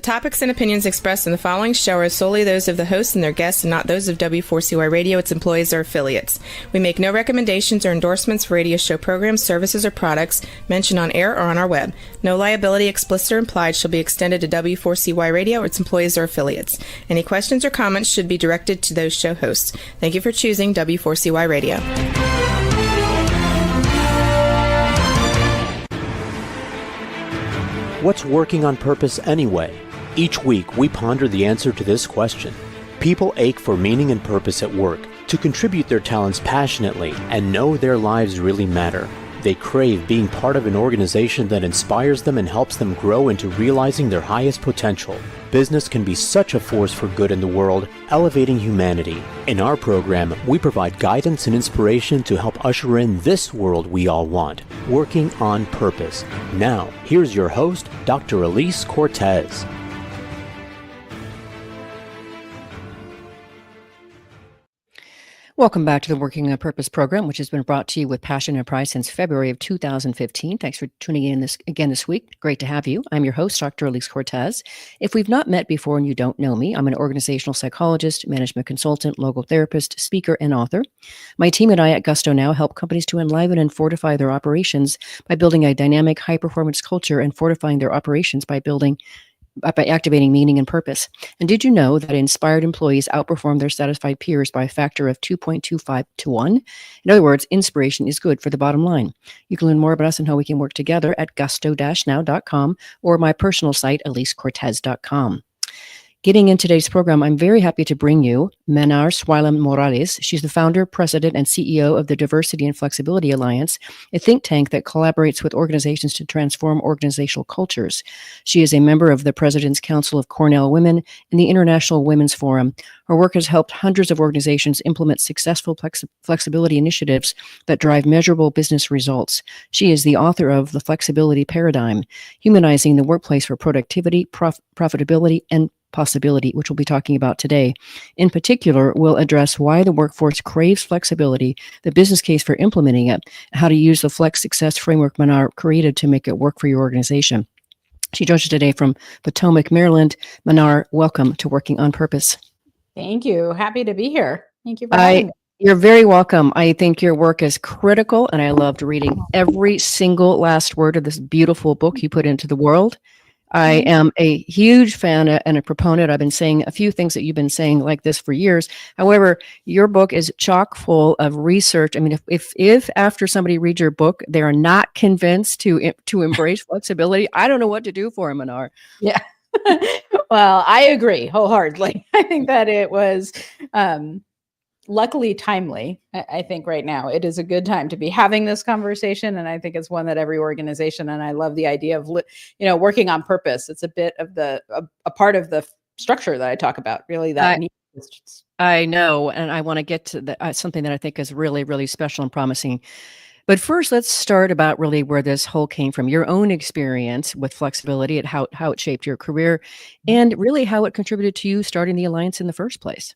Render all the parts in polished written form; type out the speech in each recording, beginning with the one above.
topics and opinions expressed in the following show are solely those of the host and their guests and not those of W4CY Radio, its employees, or affiliates. We make no recommendations or endorsements for radio show programs, services, or products mentioned on air or on our web. No liability, explicit or implied, shall be extended to W4CY Radio or its employees or affiliates. Any questions or comments should be directed to those show hosts. Thank you for choosing W4CY Radio. What's working on purpose anyway? Each week, we ponder the answer to this question. People ache for meaning and purpose at work, to contribute their talents passionately and know their lives really matter. They crave being part of an organization that inspires them and helps them grow into realizing their highest potential. Business can be such a force for good in the world, elevating humanity. In our program, we provide guidance and inspiration to help usher in this world we all want, working on purpose. Now, here's your host, Dr. Alise Cortez. Welcome back to the Working on Purpose program, which has been brought to you with passion and pride since February of 2015. Thanks for tuning in this week. Great to have you. I'm your host, Dr. Alise Cortez. If we've not met before and you don't know me, I'm an organizational psychologist, management consultant, logotherapist, speaker, and author. My team and I at Gusto Now help companies to enliven and fortify their operations by building a dynamic, high-performance culture and fortifying their operations by activating meaning and purpose. And did you know that inspired employees outperform their satisfied peers by a factor of 2.25 to 1? In other words, inspiration is good for the bottom line. You can learn more about us and how we can work together at gusto-now.com or my personal site, alisecortez.com. Getting in today's program, I'm very happy to bring you Manar Sweillam Morales. She's the founder, president, and CEO of the Diversity and Flexibility Alliance, a think tank that collaborates with organizations to transform organizational cultures. She is a member of the President's Council of Cornell Women and the International Women's Forum. Her work has helped hundreds of organizations implement successful flexibility initiatives that drive measurable business results. She is the author of The Flexibility Paradigm, Humanizing the Workplace for Productivity, Profitability, and Possibility, which we'll be talking about today. In particular, we'll address why the workforce craves flexibility, the business case for implementing it, and how to use the Flex Success framework Manar created to make it work for your organization. She joins us today from Potomac, Maryland. Manar, welcome to Working on Purpose. Thank you. Happy to be here. Thank you for having me. You're very welcome. I think your work is critical, and I loved reading every single last word of this beautiful book you put into the world. I am a huge fan and a proponent. I've been saying a few things that you've been saying like this for years. However, your book is chock full of research. I mean, if after somebody reads your book, they are not convinced to embrace flexibility, I don't know what to do for them, Manar. Yeah. Well, I agree wholeheartedly. I think that it was luckily timely. I think right now it is a good time to be having this conversation. And I think it's one that every organization, and I love the idea of, working on purpose. It's a bit of a part of the structure that I talk about, really, that need. I know. And I want to get to something that I think is really, really special and promising. But first, let's start about really where this whole came from, your own experience with flexibility and how it shaped your career and really how it contributed to you starting the Alliance in the first place.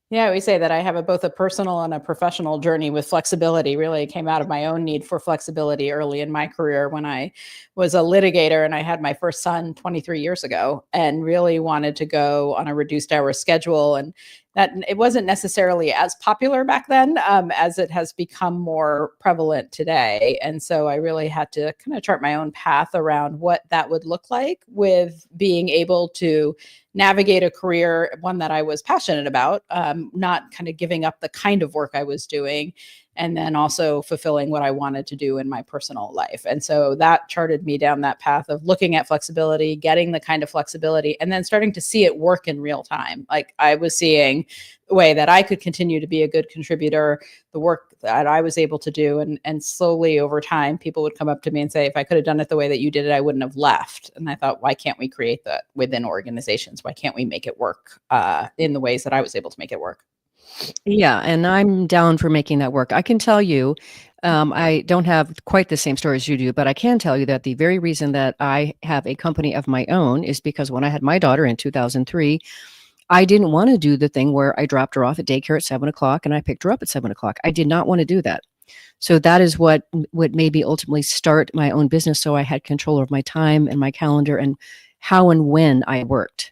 Yeah, we say that I have both a personal and a professional journey with flexibility. Really, it came out of my own need for flexibility early in my career when I was a litigator and I had my first son 23 years ago and really wanted to go on a reduced hour schedule. And that it wasn't necessarily as popular back then as it has become more prevalent today. And so I really had to kind of chart my own path around what that would look like with being able to navigate a career, one that I was passionate about, not kind of giving up the kind of work I was doing, and then also fulfilling what I wanted to do in my personal life. And so that charted me down that path of looking at flexibility, getting the kind of flexibility, and then starting to see it work in real time. Like I was seeing the way that I could continue to be a good contributor, the work that I was able to do. And slowly over time, people would come up to me and say, if I could have done it the way that you did it, I wouldn't have left. And I thought, why can't we create that within organizations? Why can't we make it work in the ways that I was able to make it work? Yeah, and I'm down for making that work. I can tell you, I don't have quite the same story as you do, but I can tell you that the very reason that I have a company of my own is because when I had my daughter in 2003, I didn't want to do the thing where I dropped her off at daycare at 7:00 and I picked her up at 7:00. I did not want to do that. So that is what made me ultimately start my own business. So I had control of my time and my calendar and how and when I worked.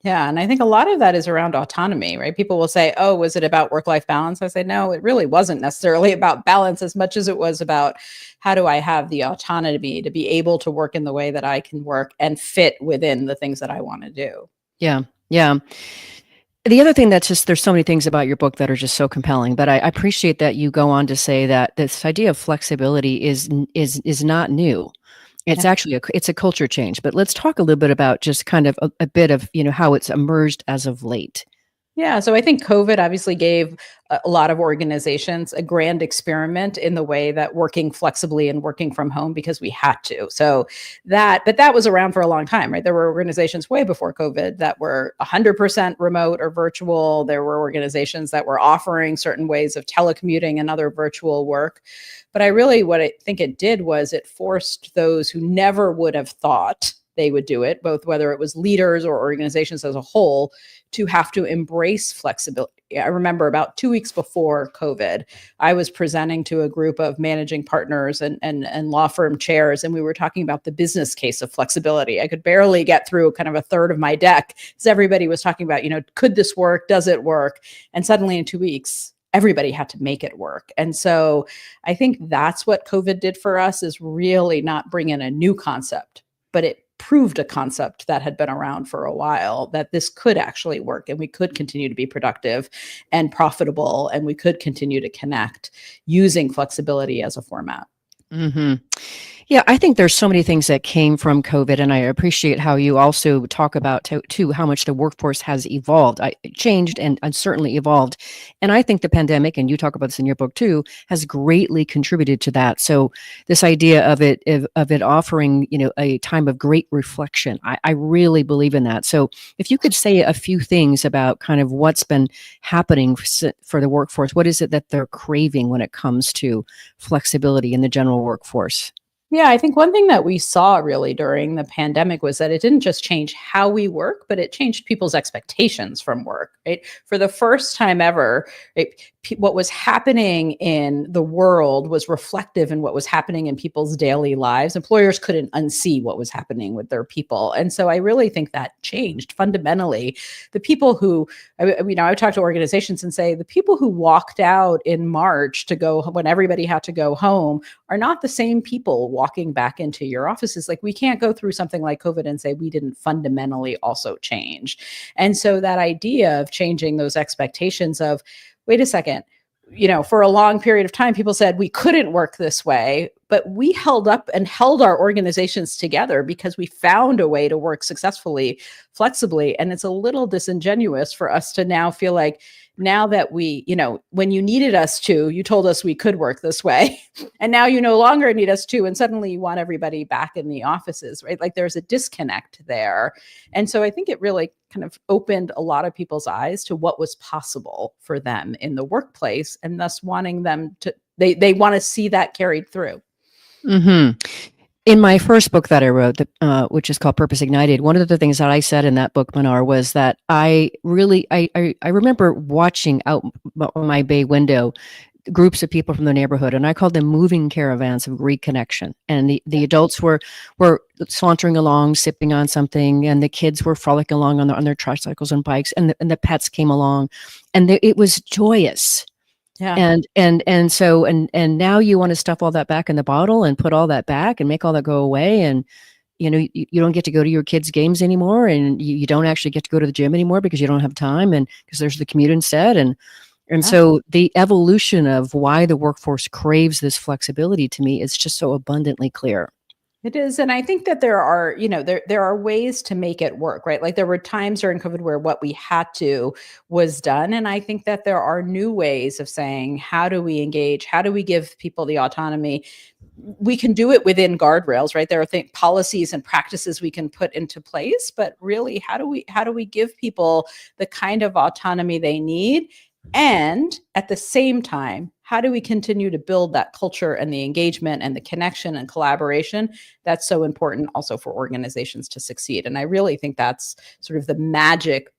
Yeah. And I think a lot of that is around autonomy, right? People will say, oh, was it about work-life balance? I say, no, it really wasn't necessarily about balance as much as it was about how do I have the autonomy to be able to work in the way that I can work and fit within the things that I want to do. Yeah. Yeah. The other thing that's just, there's so many things about your book that are just so compelling, but I appreciate that you go on to say that this idea of flexibility is not new. It's Yeah. actually it's a culture change. But let's talk a little bit about just kind of a bit of, how it's emerged as of late. Yeah, so I think COVID obviously gave a lot of organizations a grand experiment in the way that working flexibly and working from home because we had to. But that was around for a long time, right? There were organizations way before COVID that were 100% remote or virtual. There were organizations that were offering certain ways of telecommuting and other virtual work. But what I think it did was it forced those who never would have thought they would do it, both whether it was leaders or organizations as a whole, to have to embrace flexibility. I remember about 2 weeks before COVID, I was presenting to a group of managing partners and law firm chairs, and we were talking about the business case of flexibility. I could barely get through kind of a third of my deck because everybody was talking about, could this work? Does it work? And suddenly in 2 weeks, everybody had to make it work. And so I think that's what COVID did for us, is really not bring in a new concept, but it proved a concept that had been around for a while, that this could actually work and we could continue to be productive and profitable, and we could continue to connect using flexibility as a format. Hmm. Yeah, I think there's so many things that came from COVID, and I appreciate how you also talk about too how much the workforce has evolved, changed, and certainly evolved. And I think the pandemic, and you talk about this in your book too, has greatly contributed to that. So this idea of it offering, a time of great reflection, I really believe in that. So if you could say a few things about kind of what's been happening for the workforce, what is it that they're craving when it comes to flexibility in the general workforce? Yeah, I think one thing that we saw really during the pandemic was that it didn't just change how we work, but it changed people's expectations from work, right? For the first time ever, what was happening in the world was reflective in what was happening in people's daily lives. Employers couldn't unsee what was happening with their people. And so I really think that changed fundamentally. The people who, I would talk to organizations and say, the people who walked out in March to go when everybody had to go home are not the same people walking back into your offices. Like, we can't go through something like COVID and say we didn't fundamentally also change. And so that idea of changing those expectations of, wait a second, for a long period of time, people said we couldn't work this way, but we held up and held our organizations together because we found a way to work successfully, flexibly. And it's a little disingenuous for us to now feel like, now that we, when you needed us to, you told us we could work this way, and now you no longer need us to, and suddenly you want everybody back in the offices, right? Like, there's a disconnect there. And so I think it really kind of opened a lot of people's eyes to what was possible for them in the workplace, and thus wanting them to, they want to see that carried through. Hmm. In my first book that I wrote, which is called Purpose Ignited, one of the things that I said in that book, Manar, was that I remember watching out my bay window groups of people from the neighborhood, and I called them moving caravans of reconnection. And the adults were sauntering along, sipping on something, and the kids were frolicking along on their tricycles and bikes, and the pets came along, and it was joyous. Yeah. And now you want to stuff all that back in the bottle and put all that back and make all that go away. And, you don't get to go to your kids' games anymore. And you don't actually get to go to the gym anymore because you don't have time, and because there's the commute instead. And so the evolution of why the workforce craves this flexibility, to me, is just so abundantly clear. It is. And I think that there are, there are ways to make it work, right? Like, there were times during COVID where what we had to was done. And I think that there are new ways of saying, how do we engage? How do we give people the autonomy? We can do it within guardrails, right? There are policies and practices we can put into place, but really, how do we give people the kind of autonomy they need? And at the same time, how do we continue to build that culture and the engagement and the connection and collaboration that's so important also for organizations to succeed? And I really think that's sort of the magic,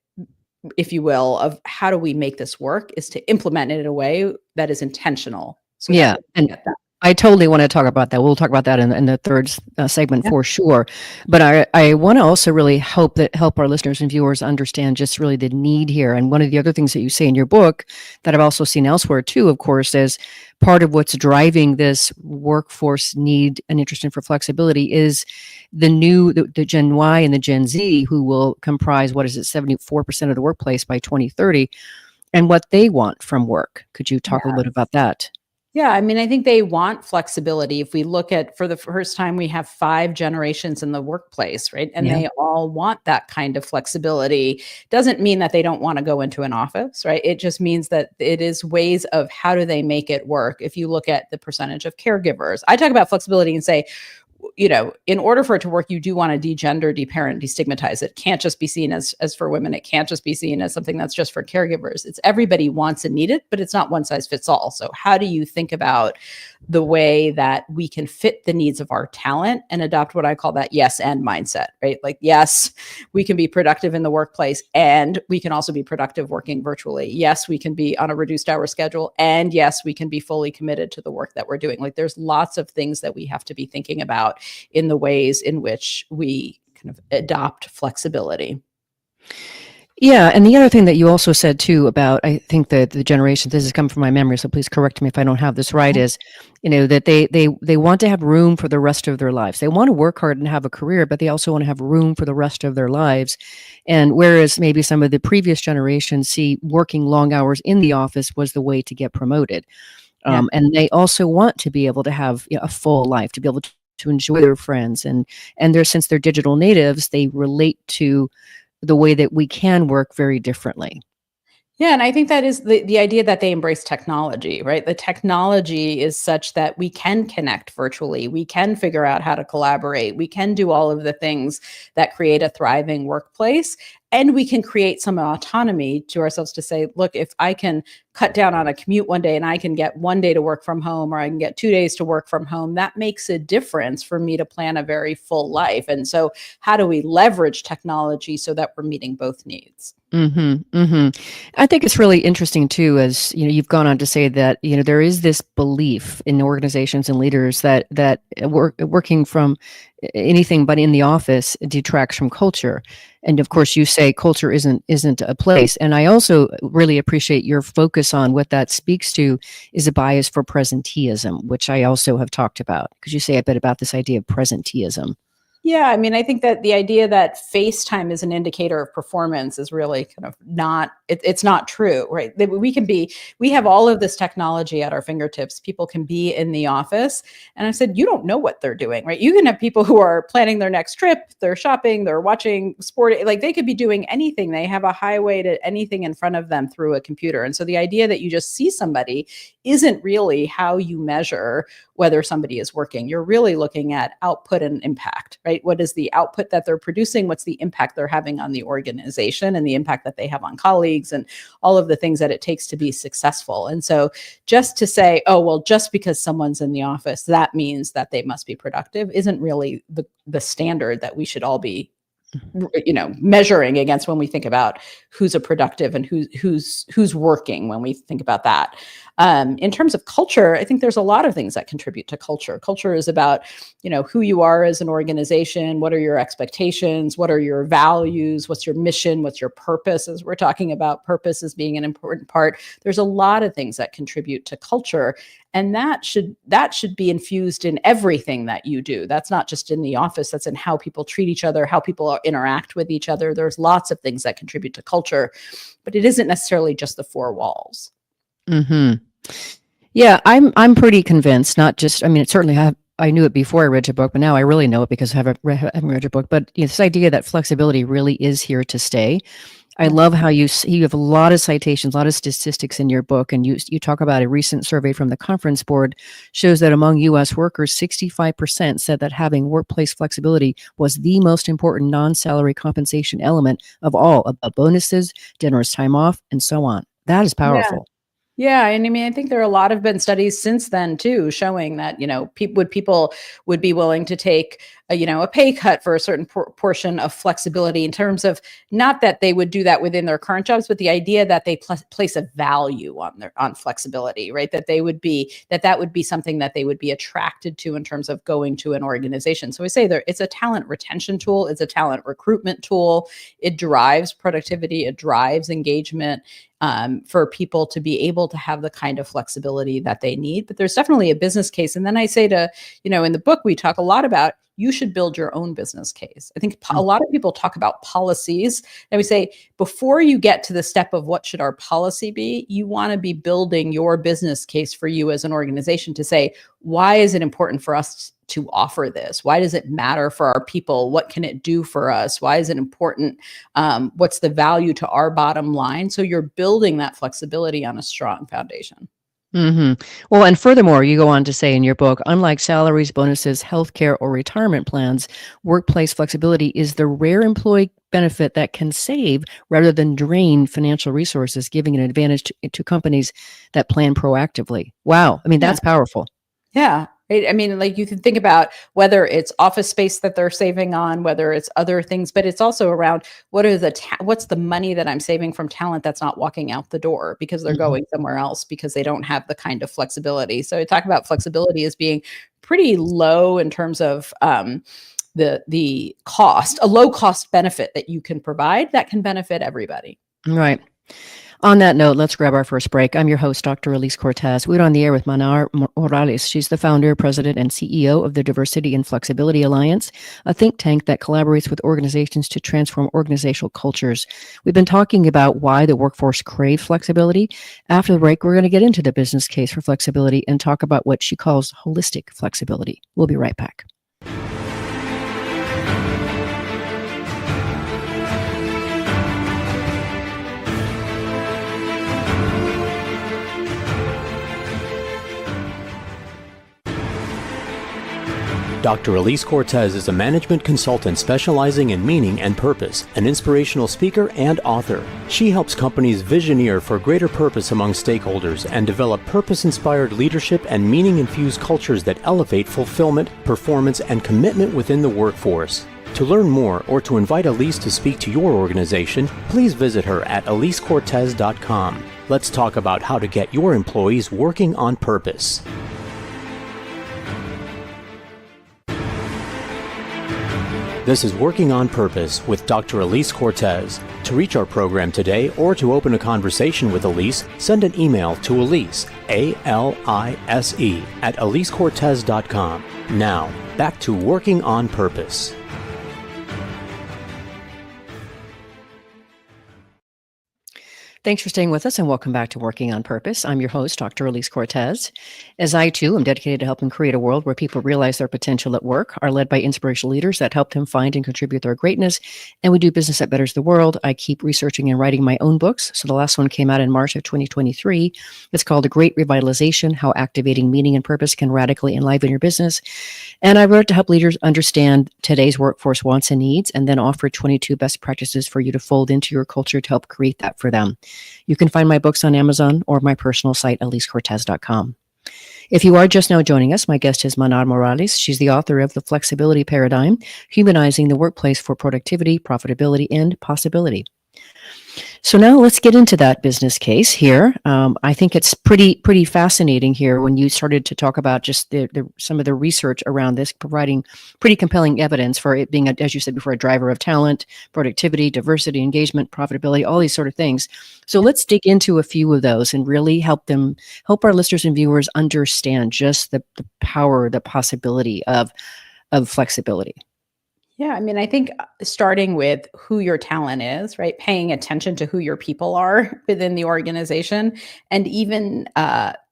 if you will, of how do we make this work, is to implement it in a way that is intentional. So Yeah. And I totally want to talk about that. We'll talk about that in the third segment for sure. But I want to also really help our listeners and viewers understand just really the need here. And one of the other things that you say in your book that I've also seen elsewhere too, of course, is part of what's driving this workforce need and interest in for flexibility is the Gen Y and the Gen Z, who will comprise, 74% of the workplace by 2030, and what they want from work. Could you talk a little bit about that? Yeah, I mean, I think they want flexibility. If we look at, for the first time, we have 5 generations in the workplace, right? And Yeah. they all want that kind of flexibility. Doesn't mean that they don't want to go into an office, right? It just means that it is ways of how do they make it work. If you look at the percentage of caregivers, I talk about flexibility and say, in order for it to work, you do want to degender, deparent, destigmatize. It can't just be seen as for women. It can't just be seen as something that's just for caregivers. It's everybody wants and need it, but it's not one size fits all. So how do you think about the way that we can fit the needs of our talent and adopt what I call that yes and mindset, right? Like, yes, we can be productive in the workplace and we can also be productive working virtually. Yes, we can be on a reduced hour schedule. And yes, we can be fully committed to the work that we're doing. Like, there's lots of things that we have to be thinking about in the ways in which we kind of adopt flexibility. Yeah, and the other thing that you also said too about, I think that the generation, this is coming from my memory, so please correct me if I don't have this right, is, that they want to have room for the rest of their lives. They want to work hard and have a career, but they also want to have room for the rest of their lives. And whereas maybe some of the previous generations see working long hours in the office was the way to get promoted. And they also want to be able to have a full life, to be able to enjoy their friends. And since they're digital natives, they relate to the way that we can work very differently. Yeah, and I think that is the idea that they embrace technology, right? The technology is such that we can connect virtually. We can figure out how to collaborate. We can do all of the things that create a thriving workplace. And we can create some autonomy to ourselves to say, look, if I can cut down on a commute one day and I can get one day to work from home, or I can get 2 days to work from home, that makes a difference for me to plan a very full life. And so how do we leverage technology so that we're meeting both needs? I think it's really interesting too, as you've gone on to say that there is this belief in organizations and leaders that working from anything but in the office detracts from culture. And of course, you say culture isn't a place. And I also really appreciate your focus on what that speaks to is a bias for presenteeism, which I also have talked about. Could you say a bit about this idea of presenteeism? Yeah, I mean, I think that the idea that FaceTime is an indicator of performance is really kind of not, it's not true, right? That we have all of this technology at our fingertips. People can be in the office. And I said, you don't know what they're doing, right? You can have people who are planning their next trip, they're shopping, they're watching sport, like they could be doing anything. They have a highway to anything in front of them through a computer. And so the idea that you just see somebody isn't really how you measure whether somebody is working. You're really looking at output and impact, right? What is the output that they're producing? What's the impact they're having on the organization and the impact that they have on colleagues and all of the things that it takes to be successful. And so just to say, oh, well, just because someone's in the office, that means that they must be productive isn't really the standard that we should all be measuring against when we think about who's a productive and who's working, when we think about that. In terms of culture, I think there's a lot of things that contribute to culture. Culture is about, who you are as an organization. What are your expectations? What are your values? What's your mission? What's your purpose? As we're talking about purpose as being an important part, there's a lot of things that contribute to culture. And that should be infused in everything that you do. That's not just in the office. That's in how people treat each other, how people interact with each other. There's lots of things that contribute to culture, but it isn't necessarily just the four walls. Yeah, I'm pretty convinced. Not just, it certainly I knew it before I read your book, but now I really know it because I haven't read your book. But this idea that flexibility really is here to stay. I love how you have a lot of citations, a lot of statistics in your book, and you talk about a recent survey from the Conference Board shows that among U.S. workers, 65% said that having workplace flexibility was the most important non-salary compensation element of all, above bonuses, generous time off, and so on. That is powerful. Yeah, and I think there are a lot of been studies since then too, showing that people would be willing to take a pay cut for a certain portion of flexibility, in terms of not that they would do that within their current jobs, but the idea that they place a value on flexibility, right? That that would be something that they would be attracted to in terms of going to an organization. So we say it's a talent retention tool, it's a talent recruitment tool. It drives productivity, it drives engagement, for people to be able to have the kind of flexibility that they need. But there's definitely a business case. And then I say in the book, we talk a lot about, you should build your own business case. I think a lot of people talk about policies, and we say, before you get to the step of what should our policy be, you want to be building your business case for you as an organization to say, why is it important for us to offer this? Why does it matter for our people? What can it do for us? Why is it important? What's the value to our bottom line? So you're building that flexibility on a strong foundation. Well, and furthermore, you go on to say in your book, unlike salaries, bonuses, healthcare, or retirement plans, workplace flexibility is the rare employee benefit that can save rather than drain financial resources, giving an advantage to companies that plan proactively. Wow. I mean, that's powerful. Yeah. Right? I mean, like, you can think about whether it's office space that they're saving on, whether it's other things, but it's also around what's the money that I'm saving from talent that's not walking out the door because they're going somewhere else because they don't have the kind of flexibility. So I talk about flexibility as being pretty low in terms of the cost, a low cost benefit that you can provide that can benefit everybody. Right. On that note, let's grab our first break. I'm your host, Dr. Alise Cortez. We're on the air with Manar Morales. She's the founder, president, and CEO of the Diversity and Flexibility Alliance, a think tank that collaborates with organizations to transform organizational cultures. We've been talking about why the workforce craves flexibility. After the break, we're going to get into the business case for flexibility and talk about what she calls holistic flexibility. We'll be right back. Dr. Alise Cortez is a management consultant specializing in meaning and purpose, an inspirational speaker and author. She helps companies visioneer for greater purpose among stakeholders and develop purpose-inspired leadership and meaning-infused cultures that elevate fulfillment, performance, and commitment within the workforce. To learn more or to invite Alise to speak to your organization, please visit her at alisecortez.com. Let's talk about how to get your employees working on purpose. This is Working on Purpose with Dr. Alise Cortez. To reach our program today or to open a conversation with Alise, send an email to Alise, A-L-I-S-E, at alisecortez.com. Now, back to Working on Purpose. Thanks for staying with us and welcome back to Working on Purpose. I'm your host, Dr. Alise Cortez. As I, too, am dedicated to helping create a world where people realize their potential at work, are led by inspirational leaders that help them find and contribute their greatness, and we do business that betters the world. I keep researching and writing my own books. So the last one came out in March of 2023. It's called The Great Revitalization, How Activating Meaning and Purpose Can Radically Enliven Your Business. And I wrote it to help leaders understand today's workforce wants and needs, and then offer 22 best practices for you to fold into your culture to help create that for them. You can find my books on Amazon or my personal site, alisecortez.com. If you are just now joining us, my guest is Manar Morales. She's the author of The Flexibility Paradigm, Humanizing the Workplace for Productivity, Profitability, and Possibility. So now let's get into that business case here. I think it's pretty fascinating here when you started to talk about just some of the research around this, providing pretty compelling evidence for it being, as you said before, a driver of talent, productivity, diversity, engagement, profitability, all these sort of things. So let's dig into a few of those and really help our listeners and viewers understand just the power, the possibility of flexibility. Yeah, I mean, I think starting with who your talent is, right? Paying attention to who your people are within the organization, and even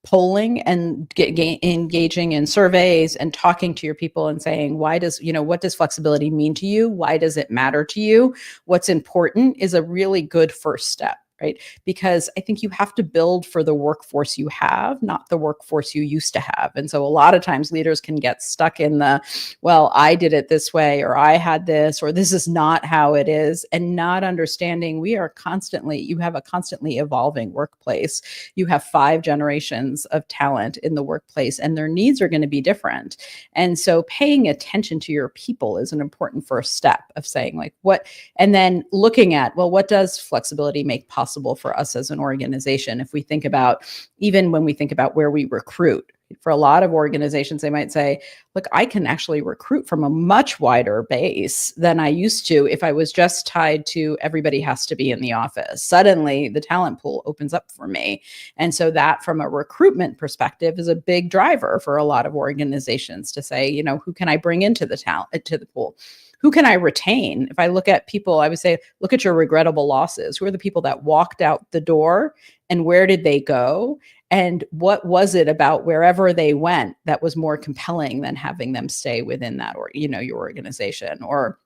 polling and engaging in surveys and talking to your people and saying, what does flexibility mean to you? Why does it matter to you? What's important is a really good first step. right? Because I think you have to build for the workforce you have, not the workforce you used to have. And so a lot of times leaders can get stuck in the, well, I did it this way, or I had this, or this is not how it is, and not understanding you have a constantly evolving workplace. You have 5 generations of talent in the workplace, and their needs are going to be different. And so paying attention to your people is an important first step of saying like what, and then looking at, well, what does flexibility make possible for us as an organization? If we think about, even when we think about where we recruit, for a lot of organizations, they might say, look, I can actually recruit from a much wider base than I used to if I was just tied to everybody has to be in the office. Suddenly, the talent pool opens up for me. And so that from a recruitment perspective is a big driver for a lot of organizations to say, who can I bring into the pool? Who can I retain? If I look at people, I would say, look at your regrettable losses. Who are the people that walked out the door and where did they go? And what was it about wherever they went that was more compelling than having them stay within that, or, your organization? Or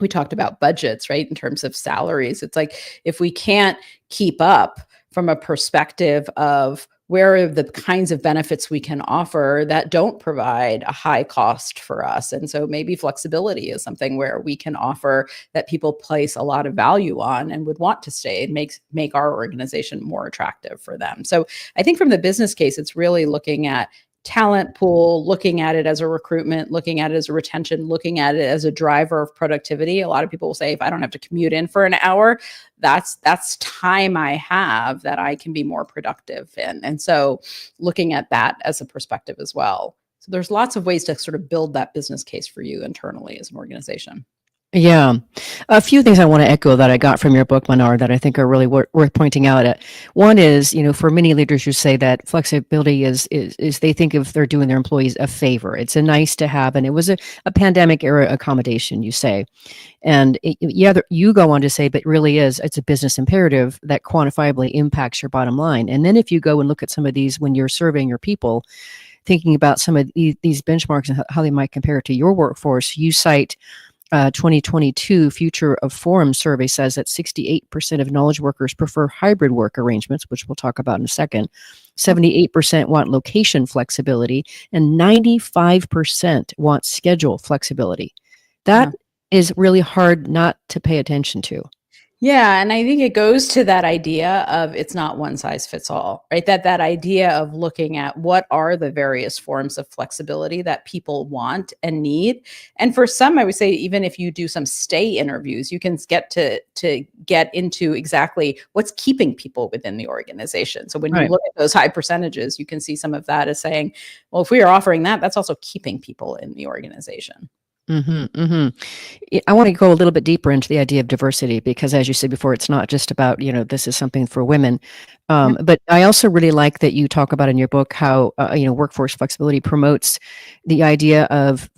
we talked about budgets, right? In terms of salaries, it's like, if we can't keep up from a perspective of where are the kinds of benefits we can offer that don't provide a high cost for us. And so maybe flexibility is something where we can offer that people place a lot of value on and would want to stay and make our organization more attractive for them. So I think from the business case, it's really looking at talent pool, looking at it as a recruitment, looking at it as a retention, looking at it as a driver of productivity. A lot of people will say, if I don't have to commute in for an hour, that's time I have that I can be more productive in. And so looking at that as a perspective as well. So there's lots of ways to sort of build that business case for you internally as an organization. Yeah. A few things I want to echo that I got from your book, Manar, that I think are really worth pointing out. One is, for many leaders who say that flexibility is they think if they're doing their employees a favor. It's a nice to have, and it was a pandemic era accommodation, you say. And you go on to say, but really it's a business imperative that quantifiably impacts your bottom line. And then if you go and look at some of these when you're surveying your people, thinking about some of these benchmarks and how they might compare to your workforce, you cite 2022 Future of Forum survey says that 68% of knowledge workers prefer hybrid work arrangements, which we'll talk about in a second. 78% want location flexibility, and 95% want schedule flexibility. That is really hard not to pay attention to. Yeah. And I think it goes to that idea of it's not one size fits all, right? That idea of looking at what are the various forms of flexibility that people want and need. And for some, I would say, even if you do some stay interviews, you can get to get into exactly what's keeping people within the organization. So when you look at those high percentages, you can see some of that as saying, well, if we are offering that, that's also keeping people in the organization. I want to go a little bit deeper into the idea of diversity, because as you said before, it's not just about, this is something for women. But I also really like that you talk about in your book how, workforce flexibility promotes the idea of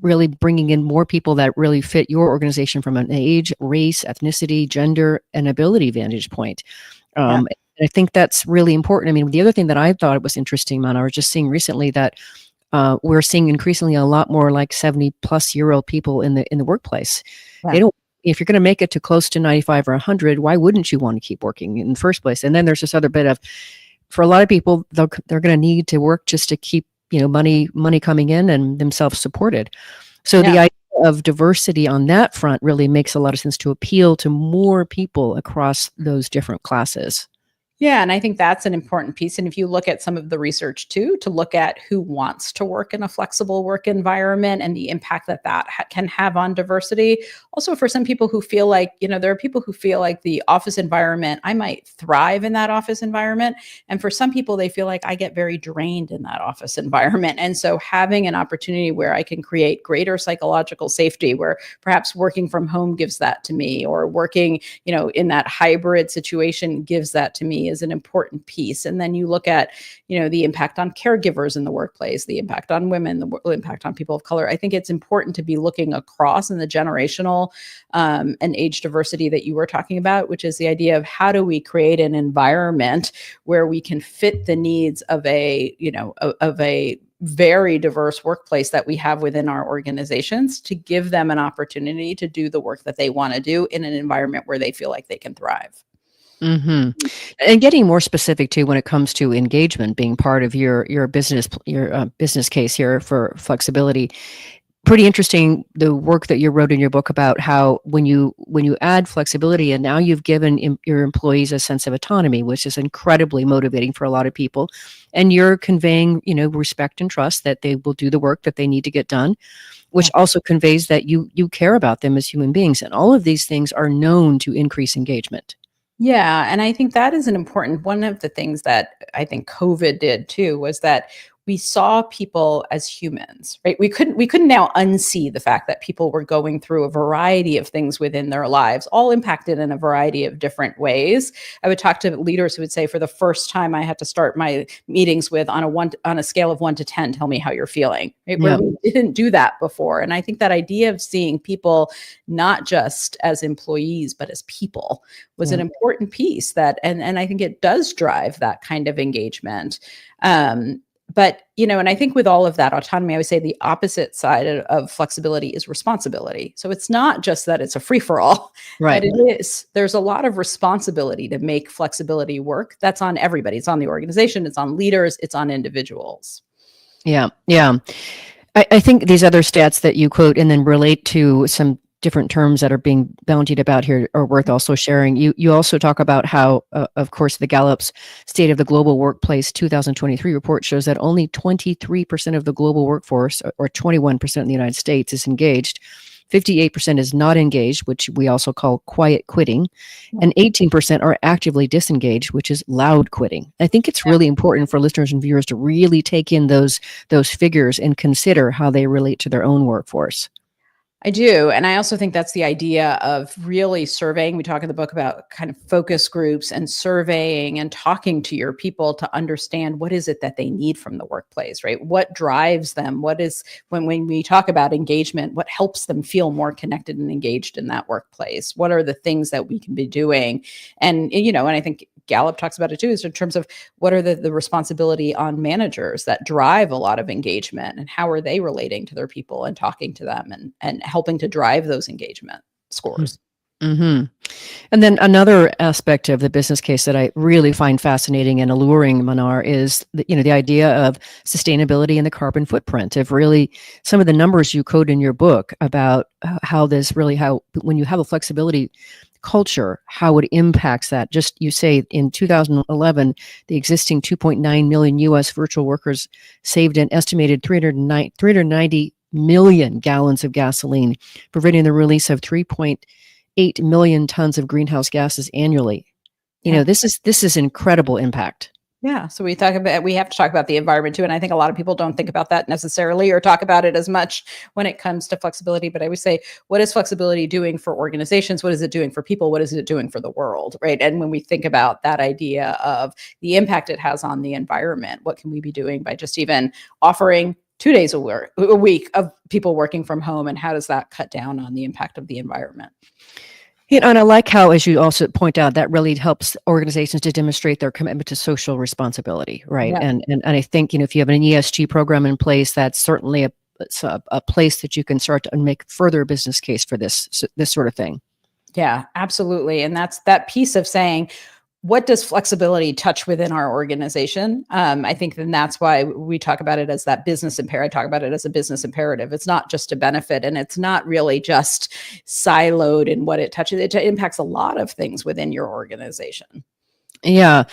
really bringing in more people that really fit your organization from an age, race, ethnicity, gender, and ability vantage point. I think that's really important. I mean, the other thing that I thought was interesting, Man, I was just seeing recently that we're seeing increasingly a lot more like 70-plus-year-old people in the workplace. They don't. If you're going to make it to close to 95 or 100, why wouldn't you want to keep working in the first place? And then there's this other bit of, for a lot of people, they're going to need to work just to keep money coming in and themselves supported. So the idea of diversity on that front really makes a lot of sense to appeal to more people across those different classes. Yeah, and I think that's an important piece. And if you look at some of the research too, to look at who wants to work in a flexible work environment and the impact that can have on diversity. Also, for some people who feel like, there are people who feel like the office environment, I might thrive in that office environment. And for some people, they feel like I get very drained in that office environment. And so having an opportunity where I can create greater psychological safety, where perhaps working from home gives that to me, or working, in that hybrid situation gives that to me, is an important piece. And then you look at, the impact on caregivers in the workplace, the impact on women, the impact on people of color. I think it's important to be looking across in the generational and age diversity that you were talking about, which is the idea of how do we create an environment where we can fit the needs of a very diverse workplace that we have within our organizations, to give them an opportunity to do the work that they want to do in an environment where they feel like they can thrive. hmm And getting more specific too, when it comes to engagement being part of your business case here for flexibility. Pretty interesting, the work that you wrote in your book about how when you add flexibility, and now you've given your employees a sense of autonomy, which is incredibly motivating for a lot of people, and you're conveying respect and trust that they will do the work that they need to get done, which also conveys that you care about them as human beings, and all of these things are known to increase engagement. Yeah, and I think that is an important one of the things that I think COVID did too was that we saw people as humans, right? We couldn't now unsee the fact that people were going through a variety of things within their lives, all impacted in a variety of different ways. I would talk to leaders who would say, for the first time, I had to start my meetings with on a scale of 1 to 10, tell me how you're feeling. Right? Yeah. Where we didn't do that before, and I think that idea of seeing people not just as employees but as people was an important piece and I think it does drive that kind of engagement. But, and I think with all of that autonomy, I would say the opposite side of flexibility is responsibility. So it's not just that it's a free for all, Right. but it is. There's a lot of responsibility to make flexibility work. That's on everybody. It's on the organization. It's on leaders. It's on individuals. Yeah. Yeah. I think these other stats that you quote and then relate to some different terms that are being bountied about here are worth also sharing. You also talk about how, of course, the Gallup's State of the Global Workplace 2023 report shows that only 23% of the global workforce, or 21% in the United States, is engaged. 58% is not engaged, which we also call quiet quitting, and 18% are actively disengaged, which is loud quitting. I think it's really important for listeners and viewers to really take in those figures and consider how they relate to their own workforce. I do. And I also think that's the idea of really surveying. We talk in the book about kind of focus groups and surveying and talking to your people to understand what is it that they need from the workplace, right? What drives them? What is, when we talk about engagement, what helps them feel more connected and engaged in that workplace? What are the things that we can be doing? And, and I think Gallup talks about it too, is in terms of what are the responsibility on managers that drive a lot of engagement, and how are they relating to their people and talking to them and helping to drive those engagement scores. Mm-hmm. And then another aspect of the business case that I really find fascinating and alluring, Manar, is the idea of sustainability and the carbon footprint of really some of the numbers you quote in your book about how when you have a flexibility culture, how it impacts that. Just you say in 2011, the existing 2.9 million U.S. virtual workers saved an estimated 390 million gallons of gasoline, preventing the release of 3.8 million tons of greenhouse gases annually. This is incredible impact. Yeah. So we have to talk about the environment too. And I think a lot of people don't think about that necessarily or talk about it as much when it comes to flexibility. But I would say, what is flexibility doing for organizations? What is it doing for people? What is it doing for the world? Right. And when we think about that idea of the impact it has on the environment, what can we be doing by just even offering 2 days a week of people working from home? And how does that cut down on the impact of the environment? And I like how, as you also point out, that really helps organizations to demonstrate their commitment to social responsibility, right? Yeah. And I think if you have an ESG program in place, that's certainly a place that you can start to make further business case for this sort of thing. Yeah, absolutely. And that's that piece of saying, what does flexibility touch within our organization? I think then that's why we talk about it as that business imperative. I talk about it as a business imperative. It's not just a benefit, and it's not really just siloed in what it touches. It impacts a lot of things within your organization. Yeah.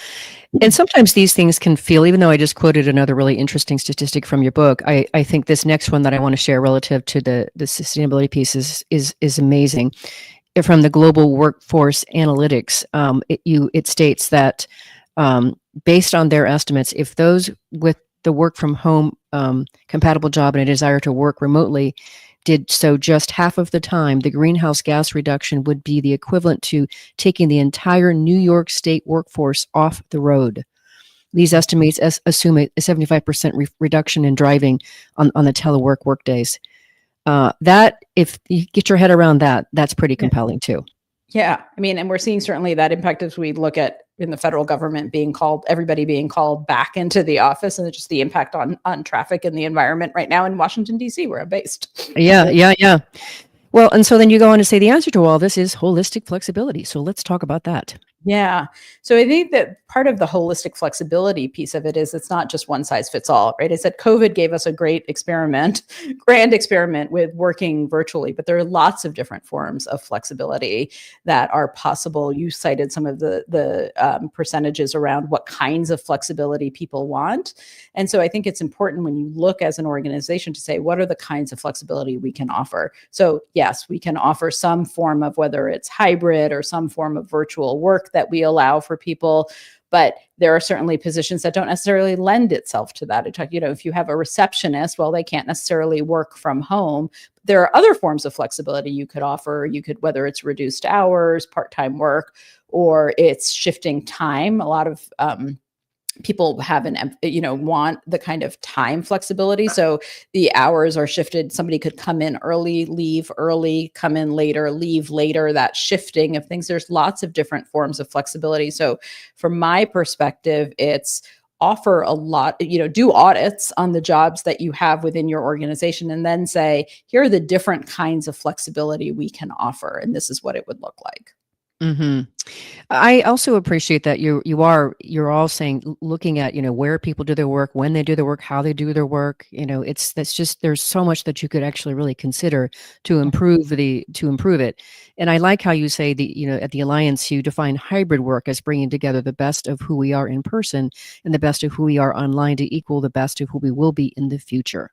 And sometimes these things can feel, even though I just quoted another really interesting statistic from your book, I think this next one that I want to share relative to the sustainability piece is amazing. From the Global Workforce Analytics, it states that based on their estimates, if those with the work from home compatible job and a desire to work remotely did so just half of the time, the greenhouse gas reduction would be the equivalent to taking the entire New York State workforce off the road. These estimates assume a 75% reduction in driving on the telework workdays. That, if you get your head around that, that's pretty compelling too. Yeah. I mean, and we're seeing certainly that impact as we look at in the federal government everybody being called back into the office, and just the impact on traffic and the environment right now in Washington, D.C., where I'm based. Yeah. Well, and so then you go on to say the answer to all this is holistic flexibility. So let's talk about that. Yeah. So I think that part of the holistic flexibility piece of it is it's not just one size fits all, right? I said COVID gave us a great experiment, grand experiment with working virtually, but there are lots of different forms of flexibility that are possible. You cited some of the percentages around what kinds of flexibility people want. And so I think it's important when you look as an organization to say, what are the kinds of flexibility we can offer? So yes, we can offer some form of, whether it's hybrid or some form of virtual work that we allow for people, but there are certainly positions that don't necessarily lend itself to that. If you have a receptionist, well, they can't necessarily work from home. There are other forms of flexibility you could offer. You could, whether it's reduced hours, part-time work, or it's shifting time. A lot of people have want the kind of time flexibility. So the hours are shifted. Somebody could come in early, leave early, come in later, leave later, that shifting of things. There's lots of different forms of flexibility. So from my perspective, it's offer a lot, do audits on the jobs that you have within your organization, and then say, here are the different kinds of flexibility we can offer. And this is what it would look like. Mm-hmm. I also appreciate that you're all saying, looking at, where people do their work, when they do their work, how they do their work. There's so much that you could actually really consider to improve it. And I like how you say at the Alliance, you define hybrid work as bringing together the best of who we are in person and the best of who we are online to equal the best of who we will be in the future.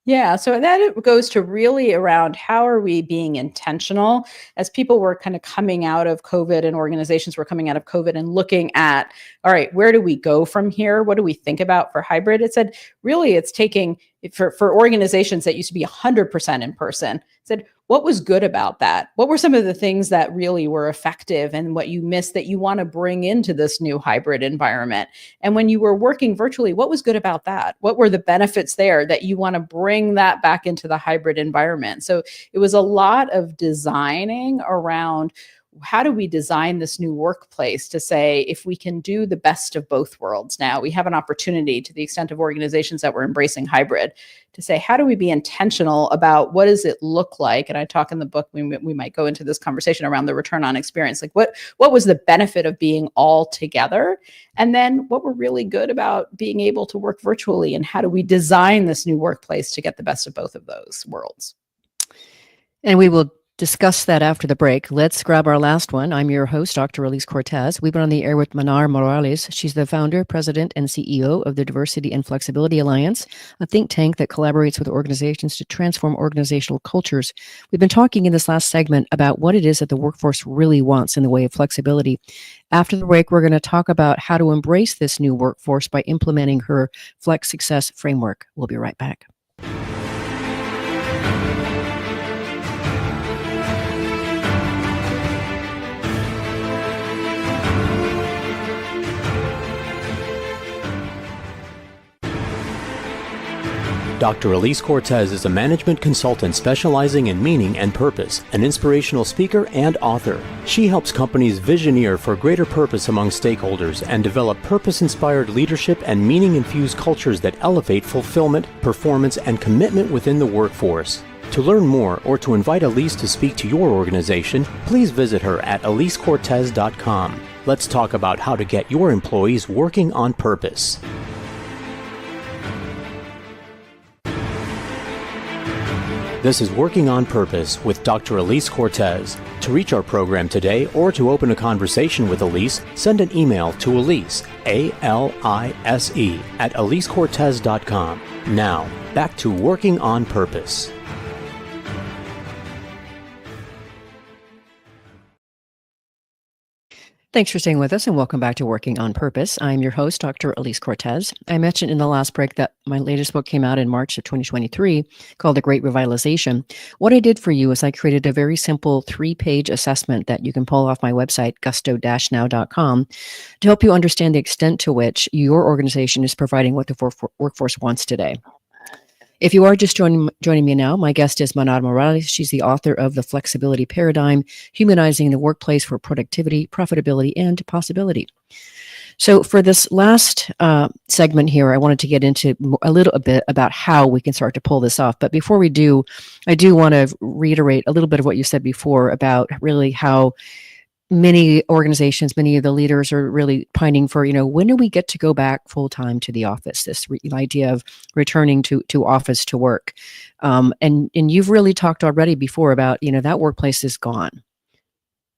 Yeah, so that goes to really around how are we being intentional as people were kind of coming out of COVID and organizations were coming out of COVID and looking at, all right, where do we go from here? What do we think about for hybrid? It said, really, it's taking for organizations that used to be 100% in person, said, what was good about that? What were some of the things that really were effective and what you missed that you want to bring into this new hybrid environment? And when you were working virtually, what was good about that? What were the benefits there that you want to bring that back into the hybrid environment? So it was a lot of designing around, how do we design this new workplace to say, if we can do the best of both worlds now, we have an opportunity, to the extent of organizations that were embracing hybrid, to say, how do we be intentional about what does it look like? And I talk in the book, we might go into this conversation around the return on experience. Like what was the benefit of being all together? And then what we're really good about being able to work virtually, and how do we design this new workplace to get the best of both of those worlds? And we will discuss that after the break. Let's grab our last one. I'm your host, Dr. Alise Cortez. We've been on the air with Manar Morales. She's the founder, president, and CEO of the Diversity and Flexibility Alliance, a think tank that collaborates with organizations to transform organizational cultures. We've been talking in this last segment about what it is that the workforce really wants in the way of flexibility. After the break, we're going to talk about how to embrace this new workforce by implementing her Flex Success framework. We'll be right back. Dr. Alise Cortez is a management consultant specializing in meaning and purpose, an inspirational speaker and author. She helps companies visioneer for greater purpose among stakeholders and develop purpose-inspired leadership and meaning-infused cultures that elevate fulfillment, performance, and commitment within the workforce. To learn more or to invite Alise to speak to your organization, please visit her at alisecortez.com. Let's talk about how to get your employees working on purpose. This is Working on Purpose with Dr. Alise Cortez. To reach our program today or to open a conversation with Alise, send an email to Alise, A-L-I-S-E, at alisecortez.com. Now, back to Working on Purpose. Thanks for staying with us and welcome back to Working on Purpose. I'm your host, Dr. Alise Cortez. I mentioned in the last break that my latest book came out in March of 2023 called The Great Revitalization. What I did for you is I created a very simple 3-page assessment that you can pull off my website, gusto-now.com, to help you understand the extent to which your organization is providing what the workforce wants today. If you are just joining me now, my guest is Manar Morales. She's the author of The Flexibility Paradigm, Humanizing the Workplace for Productivity, Profitability, and Possibility. So for this last segment here, I wanted to get into a little bit about how we can start to pull this off. But before we do, I do want to reiterate a little bit of what you said before about really how many organizations, many of the leaders are really pining for, when do we get to go back full time to the office? This idea of returning to office to work. And you've really talked already before about, that workplace is gone.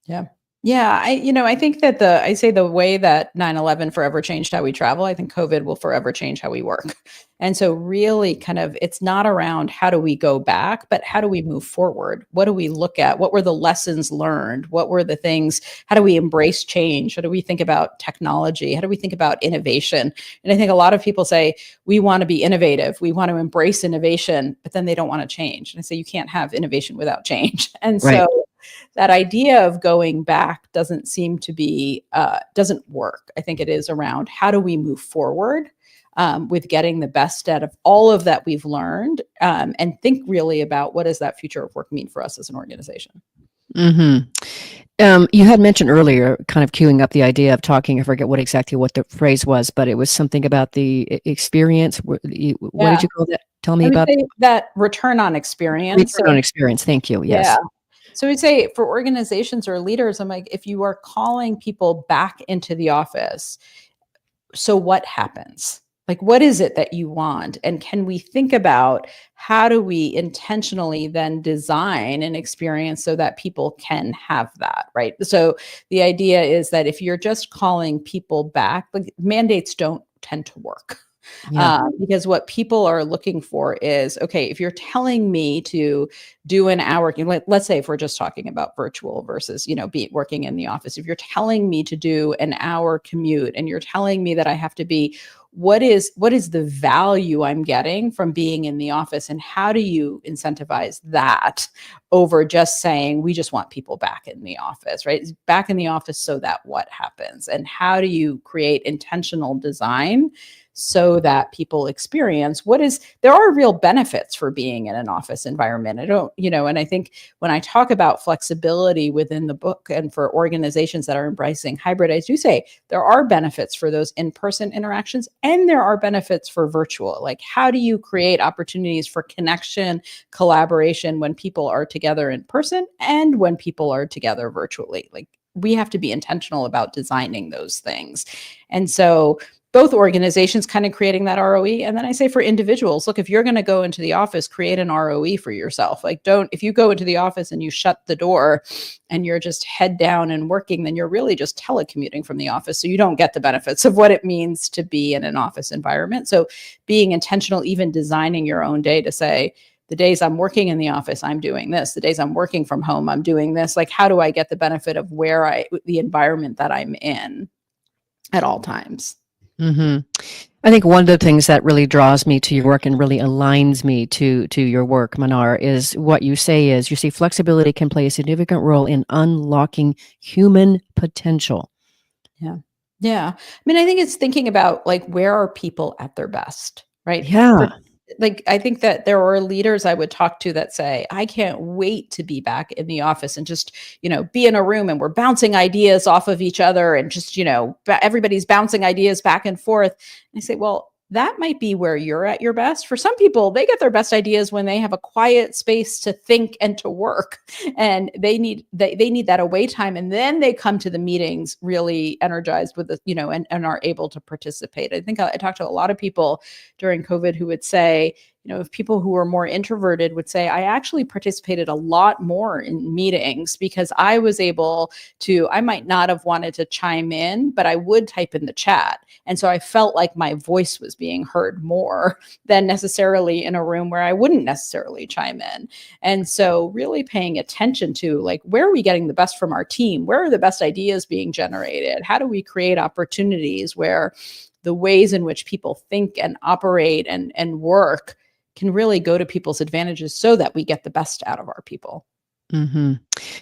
Yeah. Yeah, I think that I say the way that 9/11 forever changed how we travel, I think COVID will forever change how we work. And so really kind of it's not around how do we go back, but how do we move forward? What do we look at? What were the lessons learned? What were the things? How do we embrace change? How do we think about technology? How do we think about innovation? And I think a lot of people say we want to be innovative, we want to embrace innovation, but then they don't want to change. And I say you can't have innovation without change. And Right. so that idea of going back doesn't seem to be doesn't work. I think it is around how do we move forward with getting the best out of all of that we've learned, and think really about what does that future of work mean for us as an organization. Mm-hmm. You had mentioned earlier, kind of queuing up the idea of talking. I forget what the phrase was, but it was something about the experience. What did you call that? Tell me about that return on experience. Return on experience. Thank you. Yes. Yeah. So we'd say for organizations or leaders, I'm like, if you are calling people back into the office, so what happens? Like, what is it that you want? And can we think about how do we intentionally then design an experience so that people can have that, right? So the idea is that if you're just calling people back, like mandates don't tend to work. Yeah. Because what people are looking for is, okay, if you're telling me to do an hour, let's say if we're just talking about virtual versus, working in the office, if you're telling me to do an hour commute and you're telling me that I have to be, what is the value I'm getting from being in the office, and how do you incentivize that over just saying we just want people back in the office, right? Back in the office so that what happens, and how do you create intentional design so that people experience there are real benefits for being in an office environment. And I think when I talk about flexibility within the book and for organizations that are embracing hybrid, I do say there are benefits for those in-person interactions and there are benefits for virtual. Like, how do you create opportunities for connection, collaboration when people are together in person and when people are together virtually? Like, we have to be intentional about designing those things. And so both organizations kind of creating that ROE. And then I say for individuals, look, if you're going to go into the office, create an ROE for yourself. Like, if you go into the office and you shut the door and you're just head down and working, then you're really just telecommuting from the office. So you don't get the benefits of what it means to be in an office environment. So being intentional, even designing your own day to say, the days I'm working in the office, I'm doing this. The days I'm working from home, I'm doing this. Like, how do I get the benefit of the environment that I'm in at all times? Mm-hmm. I think one of the things that really draws me to your work and really aligns me to your work, Manar, is what you say flexibility can play a significant role in unlocking human potential. Yeah. Yeah. I mean, I think it's thinking about like, where are people at their best, right? Yeah. I think that there are leaders I would talk to that say, I can't wait to be back in the office and just, be in a room and we're bouncing ideas off of each other and just, everybody's bouncing ideas back and forth. And I say, well, that might be where you're at your best. For some people, they get their best ideas when they have a quiet space to think and to work, and they need that away time. And then they come to the meetings really energized with and are able to participate. I think I talked to a lot of people during COVID who would say, if people who are more introverted would say, I actually participated a lot more in meetings because I was able to, I might not have wanted to chime in, but I would type in the chat. And so I felt like my voice was being heard more than necessarily in a room where I wouldn't necessarily chime in. And so really paying attention to like, where are we getting the best from our team? Where are the best ideas being generated? How do we create opportunities where the ways in which people think and operate and work can really go to people's advantages so that we get the best out of our people? Mm-hmm.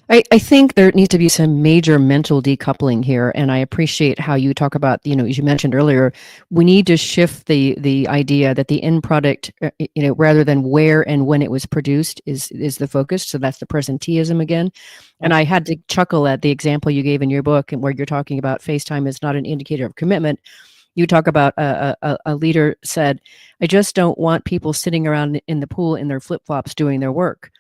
I think there needs to be some major mental decoupling here, and I appreciate how you talk about, as you mentioned earlier, we need to shift the idea that the end product, rather than where and when it was produced is the focus. So that's the presenteeism again. And I had to chuckle at the example you gave in your book, and where you're talking about FaceTime is not an indicator of commitment. You talk about a leader said, I just don't want people sitting around in the pool in their flip-flops doing their work.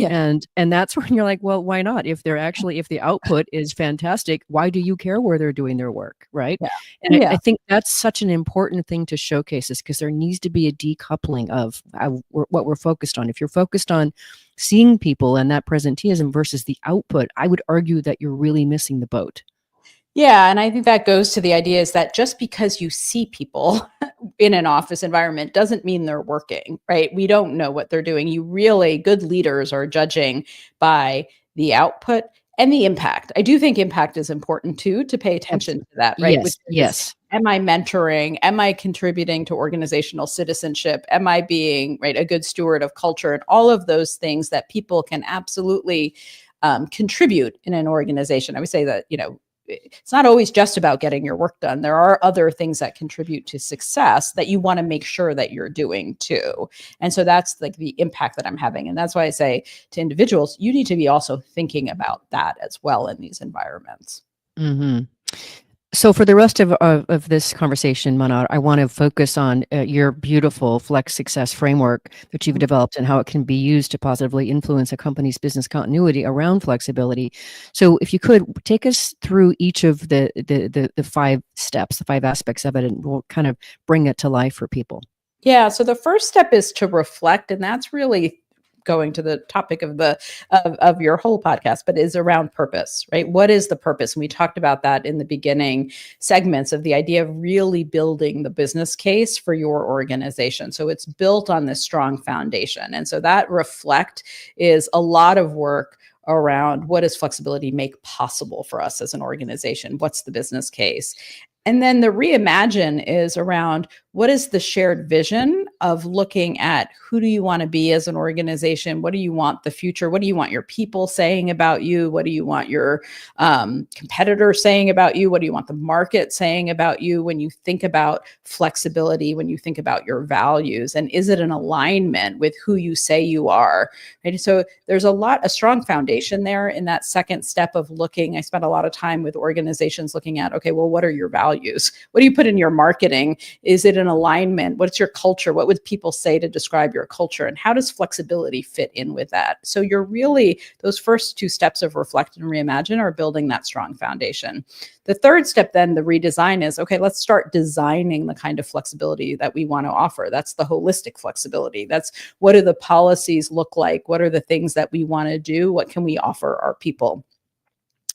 And that's when you're like, well, why not? If the output is fantastic, why do you care where they're doing their work, right? Yeah. And Yeah. I think that's such an important thing to showcase this, because there needs to be a decoupling of what we're focused on. If you're focused on seeing people and that presenteeism versus the output, I would argue that you're really missing the boat. Yeah, and I think that goes to the idea is that just because you see people in an office environment doesn't mean they're working, right? We don't know what they're doing. Good leaders are judging by the output and the impact. I do think impact is important too, to pay attention to that, right? Which is, am I mentoring? Am I contributing to organizational citizenship? Am I being, right, a good steward of culture? And all of those things that people can absolutely contribute in an organization. I would say that, it's not always just about getting your work done. There are other things that contribute to success that you want to make sure that you're doing too. And so that's like the impact that I'm having. And that's why I say to individuals, you need to be also thinking about that as well in these environments. Mm-hmm. So for the rest of this conversation, Manar, I want to focus on your beautiful Flex Success framework that you've developed and how it can be used to positively influence a company's business continuity around flexibility. So if you could take us through each of the 5 steps, the 5 aspects of it, and we'll kind of bring it to life for people. Yeah. So the first step is to reflect, and that's really going to the topic of your whole podcast, but is around purpose, right? What is the purpose? And we talked about that in the beginning segments of the idea of really building the business case for your organization. So it's built on this strong foundation. And so that reflect is a lot of work around what does flexibility make possible for us as an organization? What's the business case? And then the reimagine is around what is the shared vision of looking at who do you want to be as an organization? What do you want the future? What do you want your people saying about you? What do you want your competitors saying about you? What do you want the market saying about you when you think about flexibility, when you think about your values? And is it in alignment with who you say you are? Right? So there's a strong foundation there in that second step of looking. I spent a lot of time with organizations looking at, okay, well, what are your values? What do you put in your marketing? Is it in alignment? What's your culture? What would people say to describe your culture? And how does flexibility fit in with that? So you're really, those first 2 steps of reflect and reimagine are building that strong foundation. The third step then, the redesign, is, okay, let's start designing the kind of flexibility that we want to offer. That's the holistic flexibility. That's what do the policies look like? What are the things that we want to do? What can we offer our people?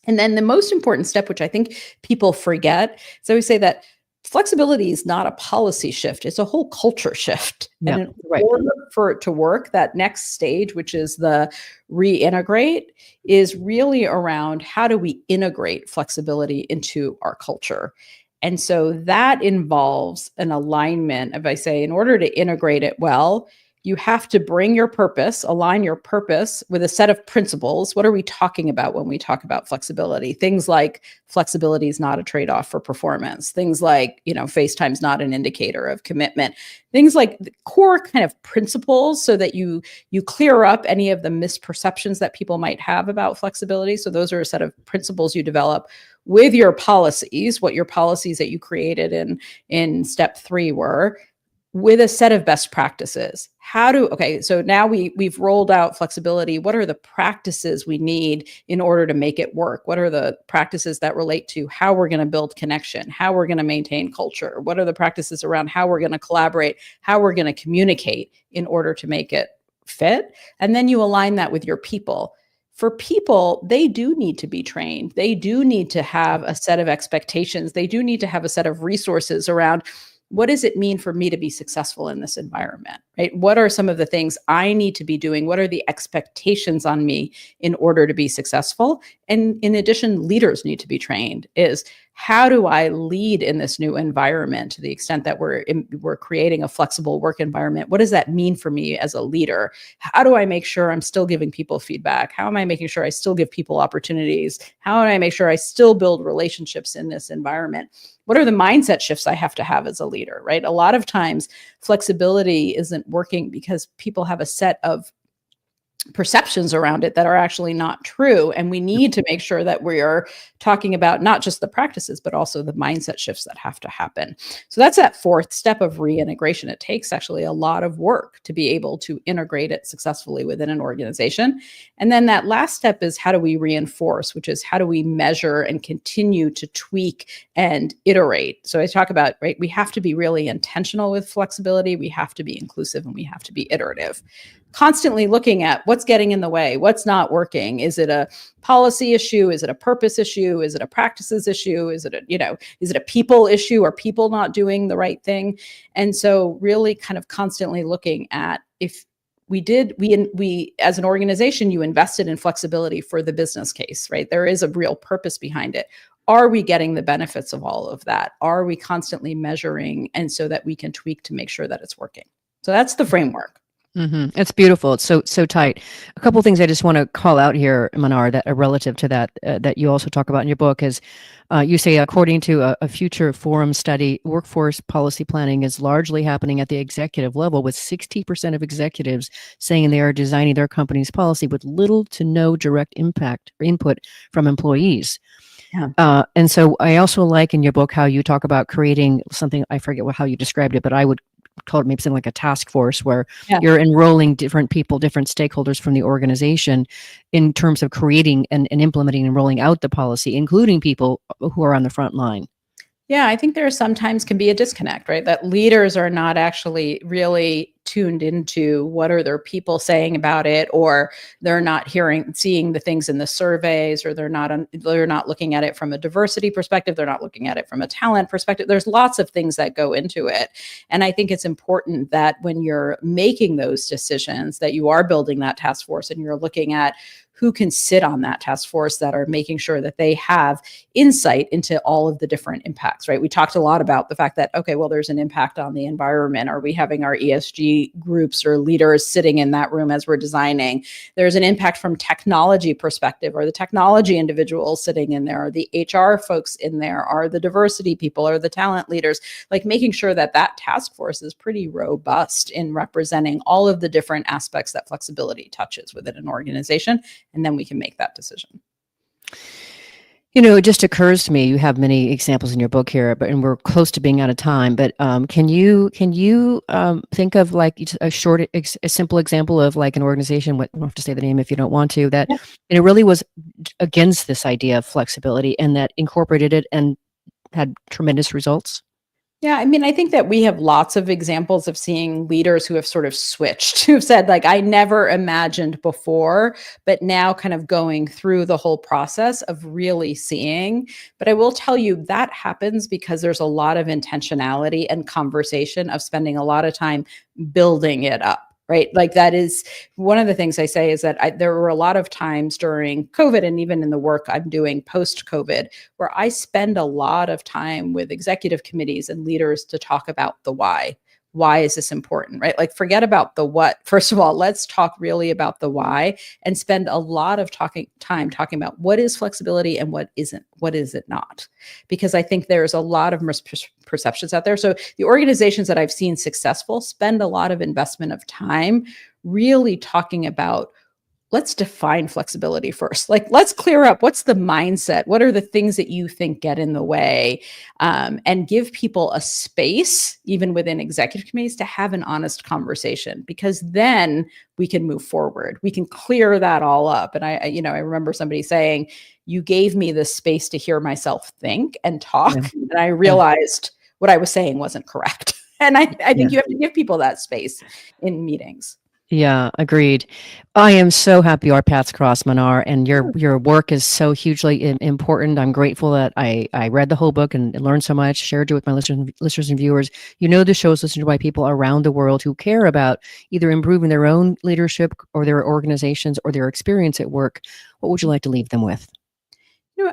And then the most important step, which I think people forget, so we say that flexibility is not a policy shift, it's a whole culture shift. Yeah, and in order for it to work, that next stage, which is the reintegrate, is really around how do we integrate flexibility into our culture. And so that involves an alignment of, I say, in order to integrate it well, you have to bring your purpose, align your purpose with a set of principles. What are we talking about when we talk about flexibility? Things like flexibility is not a trade-off for performance. Things like, face time is not an indicator of commitment. Things like the core kind of principles so that you clear up any of the misperceptions that people might have about flexibility. So those are a set of principles you develop with your policies, what your policies that you created in step 3 were, with a set of best practices. So now we've rolled out flexibility. What are the practices we need in order to make it work? What are the practices that relate to how we're going to build connection, how we're going to maintain culture? What are the practices around how we're going to collaborate, how we're going to communicate in order to make it fit? And then you align that with your people. For people, they do need to be trained. They do need to have a set of expectations. They do need to have a set of resources around, what does it mean for me to be successful in this environment, right? What are some of the things I need to be doing? What are the expectations on me in order to be successful? And in addition, leaders need to be trained. Is how do I lead in this new environment to the extent that we're creating a flexible work environment? What does that mean for me as a leader? How do I make sure I'm still giving people feedback? How am I making sure I still give people opportunities? How do I make sure I still build relationships in this environment? What are the mindset shifts I have to have as a leader, right? A lot of times flexibility isn't working because people have a set of perceptions around it that are actually not true. And we need to make sure that we are talking about not just the practices, but also the mindset shifts that have to happen. So that's that fourth step of reintegration. It takes actually a lot of work to be able to integrate it successfully within an organization. And then that last step is, how do we reinforce, which is how do we measure and continue to tweak and iterate? So I talk about, right, we have to be really intentional with flexibility. We have to be inclusive, and we have to be iterative. Constantly looking at what's getting in the way, what's not working. Is it a policy issue? Is it a purpose issue? Is it a practices issue? Is it is it a people issue? Are people not doing the right thing? And so really kind of constantly looking at, if we as an organization, you invested in flexibility for the business case, right? There is a real purpose behind it. Are we getting the benefits of all of that? Are we constantly measuring, and so that we can tweak to make sure that it's working? So that's the framework. It's beautiful. It's so tight. A couple of things I just want to call out here, Manar, that are relative to that, that you also talk about in your book is, you say, according to a Future Forum study, workforce policy planning is largely happening at the executive level, with 60% of executives saying they are designing their company's policy with little to no direct impact or input from employees. Yeah. And so I also like in your book how you talk about creating something, I forget how you described it, but I would call it maybe something like a task force, where you're enrolling different people, different stakeholders from the organization in terms of creating and implementing and rolling out the policy, including people who are on the front line. Yeah, I think there sometimes can be a disconnect, right? That leaders are not actually really tuned into what are their people saying about it, or they're not seeing the things in the surveys, or they're not looking at it from a diversity perspective. They're not looking at it from a talent perspective. There's lots of things that go into it. And I think it's important that when you're making those decisions, that you are building that task force and you're looking at who can sit on that task force, that are making sure that they have insight into all of the different impacts, right? We talked a lot about the fact that, okay, well, there's an impact on the environment. Are we having our ESG groups or leaders sitting in that room as we're designing? There's an impact from technology perspective. Are the technology individuals sitting in there? Are the HR folks in there? Are the diversity people? Are the talent leaders? Like making sure that that task force is pretty robust in representing all of the different aspects that flexibility touches within an organization. And then we can make that decision. You know, it just occurs to me, you have many examples in your book here, and we're close to being out of time, but can you think of like a simple example of like an organization, you don't have to say the name if you don't want to, that it really was against this idea of flexibility and that incorporated it and had tremendous results? Yeah, I mean, I think that we have lots of examples of seeing leaders who have sort of switched, who've said, like, I never imagined before, but now kind of going through the whole process of really seeing. But I will tell you that happens because there's a lot of intentionality and conversation of spending a lot of time building it up. Right. Like that is one of the things I say is that there were a lot of times during COVID and even in the work I'm doing post-COVID where I spend a lot of time with executive committees and leaders to talk about the why. Why is this important, right? Like forget about the what. First of all, let's talk really about the why and spend a lot of time talking about what is flexibility and what isn't, what is it not? Because I think there's a lot of misperceptions out there. So the organizations that I've seen successful spend a lot of investment of time really talking about, let's define flexibility first. Like, let's clear up what's the mindset? What are the things that you think get in the way? And give people a space, even within executive committees, to have an honest conversation, because then we can move forward. We can clear that all up. And I remember somebody saying, you gave me the space to hear myself think and talk. Yeah. And I realized what I was saying wasn't correct. And I think you have to give people that space in meetings. Yeah, agreed. I am so happy our paths crossed, Manar, and your work is so hugely important. I'm grateful that I read the whole book and learned so much, shared it with my listeners and viewers. You know, the show is listened to by people around the world who care about either improving their own leadership or their organizations or their experience at work. What would you like to leave them with?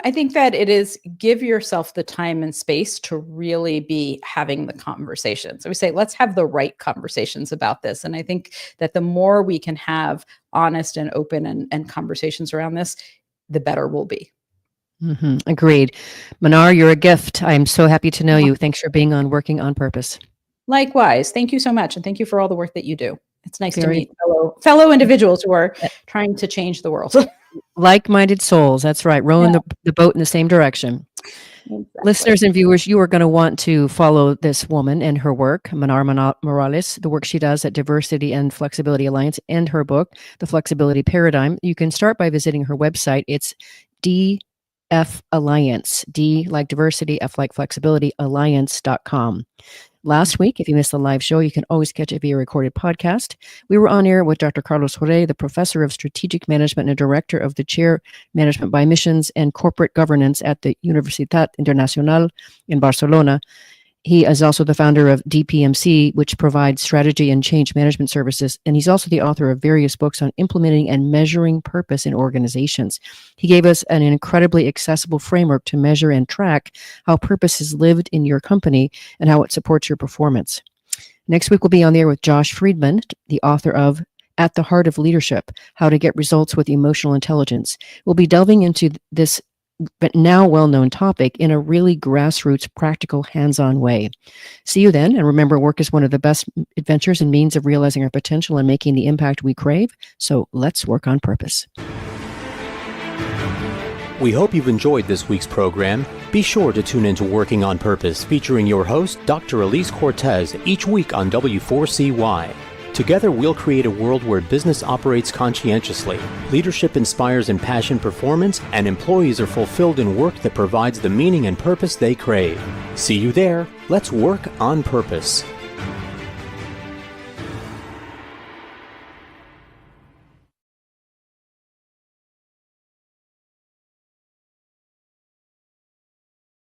I think that it is give yourself the time and space to really be having the conversations. So we say, let's have the right conversations about this. And I think that the more we can have honest and open and conversations around this, the better we'll be. Mm-hmm. Agreed. Manar, you're a gift. I'm so happy to know you. Thanks for being on Working on Purpose. Likewise. Thank you so much. And thank you for all the work that you do. It's nice to meet fellow individuals who are trying to change the world. Like-minded souls. That's right. Rowing the boat in the same direction. Exactly. Listeners and viewers, you are going to want to follow this woman and her work, Manar Morales, the work she does at Diversity and Flexibility Alliance, and her book, The Flexibility Paradigm. You can start by visiting her website. It's DF Alliance, D like diversity, F like flexibility, alliance.com. Last week, if you missed the live show, you can always catch it via recorded podcast. We were on air with Dr. Carlos Jorge, the professor of strategic management and director of the chair management by missions and corporate governance at the Universitat Internacional in Barcelona. He is also the founder of DPMC, which provides strategy and change management services. And he's also the author of various books on implementing and measuring purpose in organizations. He gave us an incredibly accessible framework to measure and track how purpose is lived in your company and how it supports your performance. Next week, we'll be on the air with Josh Friedman, the author of At the Heart of Leadership, How to Get Results with Emotional Intelligence. We'll be delving into this but now well-known topic in a really grassroots, practical, hands-on way. See you then, and remember, work is one of the best adventures and means of realizing our potential and making the impact we crave, so let's work on purpose. We hope you've enjoyed this week's program. Be sure to tune into Working on Purpose, featuring your host, Dr. Alise Cortez, each week on W4CY. Together, we'll create a world where business operates conscientiously, leadership inspires impassioned performance, and employees are fulfilled in work that provides the meaning and purpose they crave. See you there. Let's work on purpose.